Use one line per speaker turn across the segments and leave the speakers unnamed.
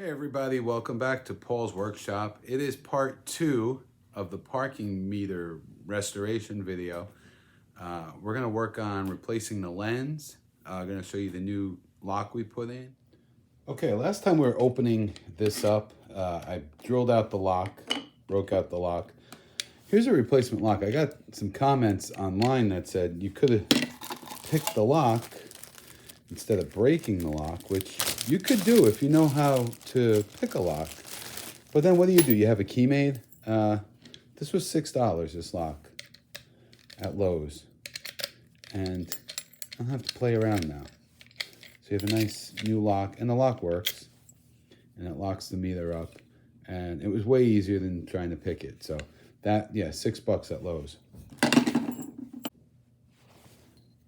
Hey everybody, welcome back to Paul's Workshop. It is part 2 of the parking meter restoration video. We're going to work on replacing the lens. I'm going to show you the new lock we put in. Okay, last time we were opening this up, I drilled out the lock, broke out the lock. Here's a replacement lock. I got some comments online that said you could have picked the lock instead of breaking the lock, which you could do if you know how to pick a lock. But then what do? You have a key made. This was $6, this lock, at Lowe's. And I don't have to play around now. So you have a nice new lock, and the lock works. And it locks the meter up. And it was way easier than trying to pick it. So that, yeah, $6 at Lowe's.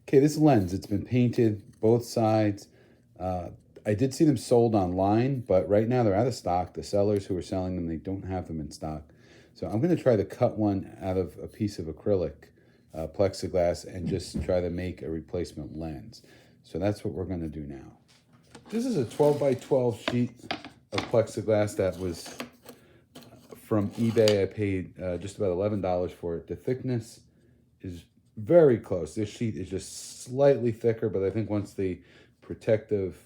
Okay, this lens, it's been painted both sides. I did see them sold online, but right now they're out of stock. The sellers who are selling them, they don't have them in stock. So I'm going to try to cut one out of a piece of acrylic plexiglass and just try to make a replacement lens. So that's what we're going to do now. This is a 12 by 12 sheet of plexiglass that was from eBay. I paid just about $11 for it. The thickness is very close. This sheet is just slightly thicker, but I think once the protective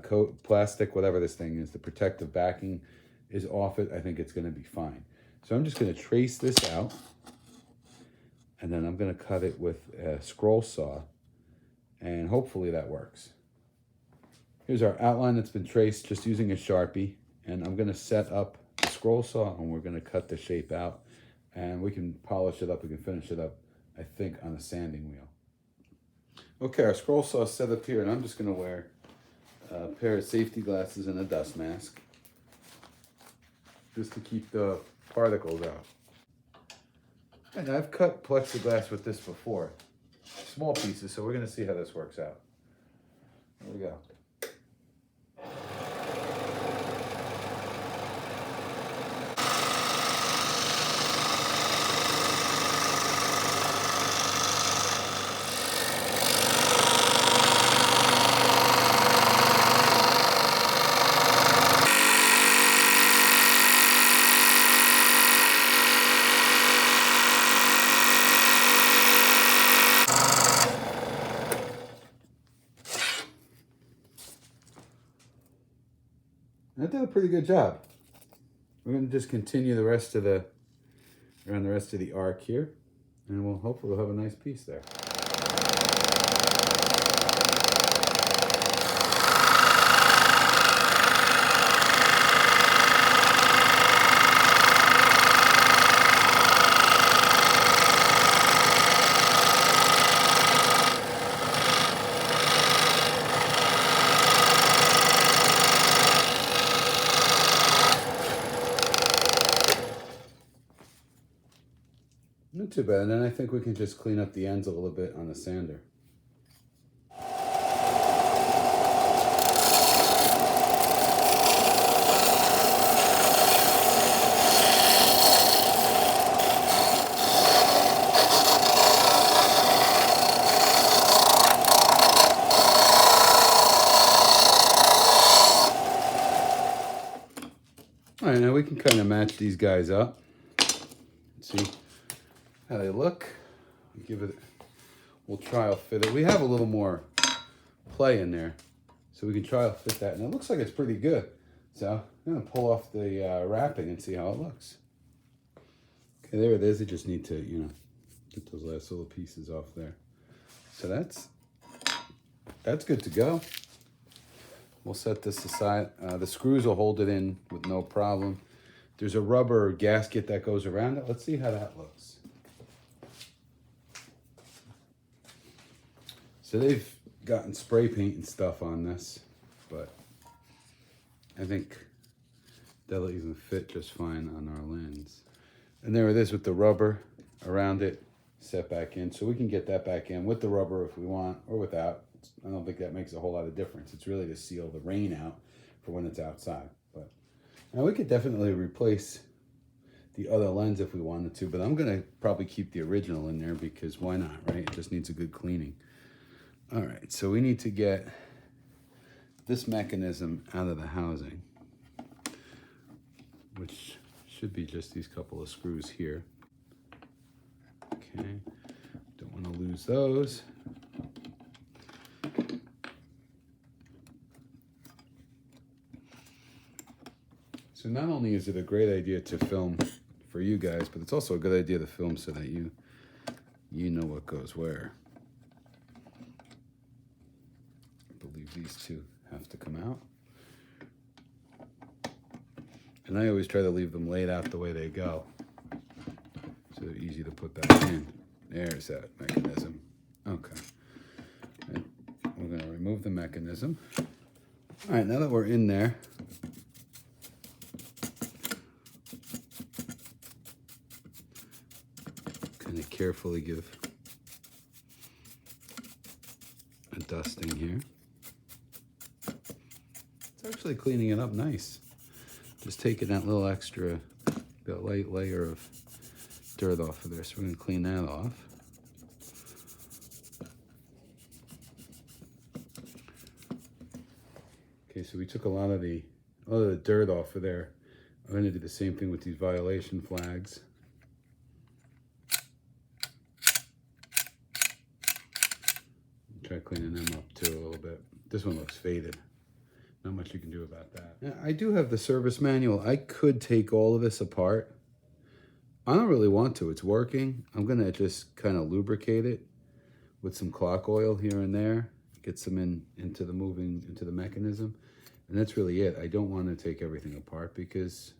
coat, plastic, whatever this thing is, the protective backing is off it, I think it's going to be fine. So I'm just going to trace this out, and then I'm going to cut it with a scroll saw, and hopefully that works. Here's our outline that's been traced just using a Sharpie, and I'm going to set up the scroll saw, and we're going to cut the shape out, and we can polish it up, we can finish it up, I think, on a sanding wheel. Okay, our scroll saw is set up here, and I'm just going to wear a pair of safety glasses and a dust mask just to keep the particles out. And I've cut plexiglass with this before, small pieces, so we're going to see how this works out. Here we go. That did a pretty good job. We're going to just continue the rest of the, around the rest of the arc here, and we'll hopefully we'll have a nice piece there. Not too bad, and then I think we can just clean up the ends a little bit on the sander. All right, now we can kind of match these guys up. Let's see how they look. We'll trial fit it. We have a little more play in there, so we can trial fit that, and it looks like it's pretty good. So I'm gonna pull off the wrapping and see how it looks. Okay, there it is. You just need to, get those last little pieces off there. So that's good to go. We'll set this aside. The screws will hold it in with no problem. There's a rubber gasket that goes around it. Let's see how that looks. So they've gotten spray paint and stuff on this, but I think that'll even fit just fine on our lens. And there it is with the rubber around it, set back in. So we can get that back in with the rubber if we want, or without. I don't think that makes a whole lot of difference. It's really to seal the rain out for when it's outside. But now we could definitely replace the other lens if we wanted to, but I'm gonna probably keep the original in there because why not, right? It just needs a good cleaning. All right, so we need to get this mechanism out of the housing. which should be just these couple of screws here. Okay, don't want to lose those. So not only is it a great idea to film for you guys, but it's also a good idea to film so that you know what goes where. I believe these two have to come out. And I always try to leave them laid out the way they go, so they're easy to put back in. There's that mechanism. Okay. And we're going to remove the mechanism. All right, now that we're in there, kind of carefully give a dusting here. It's actually cleaning it up nice. Just taking that little extra, that light layer of dirt off of there. So we're going to clean that off. Okay, so we took a lot of the dirt off of there. I'm going to do the same thing with these violation flags. Try cleaning them up too a little bit. This one looks faded. Not much you can do about that. Now, I do have the service manual. I could take all of this apart. I don't really want to. It's working. I'm going to just kind of lubricate it with some clock oil here and there. Get some into the mechanism. And that's really it. I don't want to take everything apart because,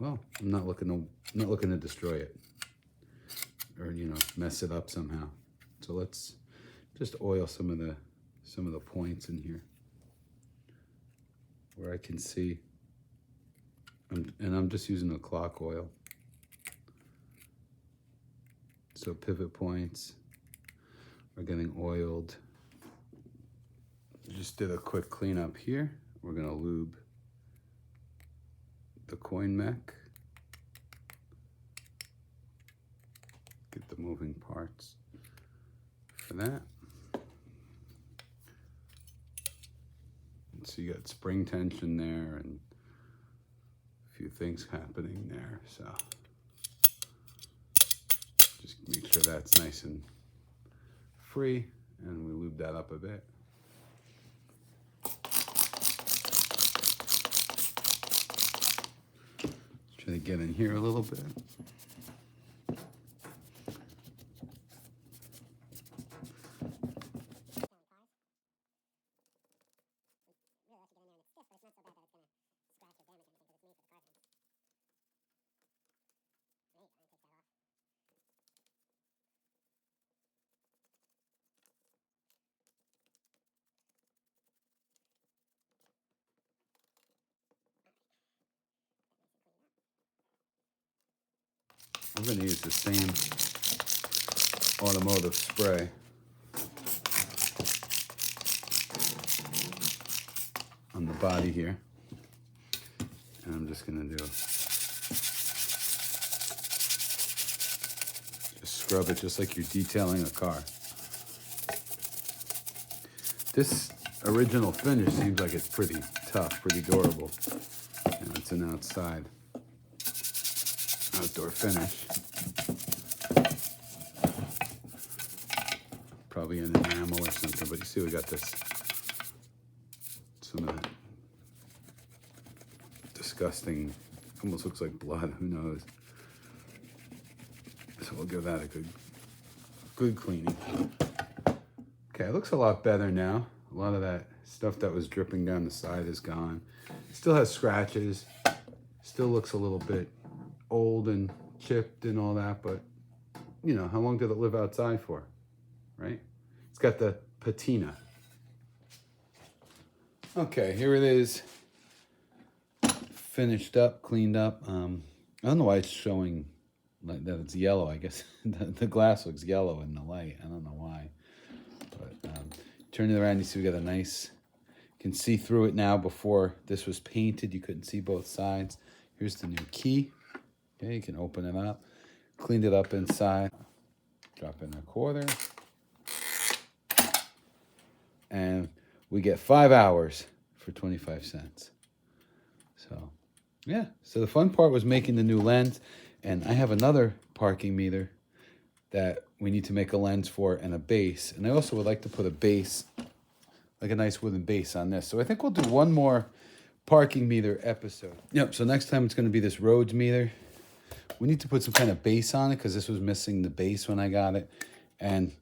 well, I'm not looking to destroy it or, you know, mess it up somehow. So let's just oil some of the points in here where I can see, and I'm just using a clock oil. So pivot points are getting oiled. Just did a quick cleanup here. We're gonna lube the coin mech. Get the moving parts for that. So you got spring tension there and a few things happening there. So just make sure that's nice and free, and we lube that up a bit. Try to get in here a little bit. I'm going to use the same automotive spray on the body here. And I'm just going to just scrub it just like you're detailing a car. This original finish seems like it's pretty tough, pretty durable. And it's an outdoor finish. Probably an enamel or something, but you see we got this, some of that disgusting, almost looks like blood, who knows. So we'll give that a good cleaning. Okay, it looks a lot better now. A lot of that stuff that was dripping down the side is gone. Still has scratches, still looks a little bit old and chipped and all that, but you know, how long did it live outside for, right? It's got the patina. Okay, here it is, finished up, cleaned up. I don't know why it's showing like that it's yellow. I guess the glass looks yellow in the light. I don't know why, but turning it around, you see we got a nice, you can see through it now. Before this was painted, you couldn't see both sides. Here's the new key. Okay, you can open it up. Cleaned it up inside. Drop in a quarter. And we get 5 hours for 25 cents. So Yeah, so the fun part was making the new lens, and I have another parking meter that we need to make a lens for and a base. And I also would like to put a base, like a nice wooden base on this. So I think we'll do one more parking meter episode. Yep, so next time it's going to be this Rhodes meter. We need to put some kind of base on it because this was missing the base when I got it. And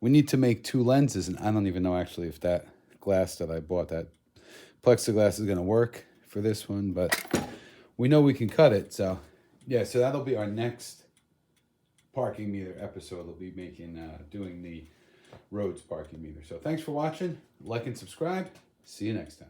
we need to make two lenses, and I don't even know actually if that glass that I bought, that plexiglass, is going to work for this one, but we know we can cut it. So yeah, so that'll be our next parking meter episode. We'll be making doing the Rhodes parking meter. So thanks for watching. Like and subscribe. See you next time.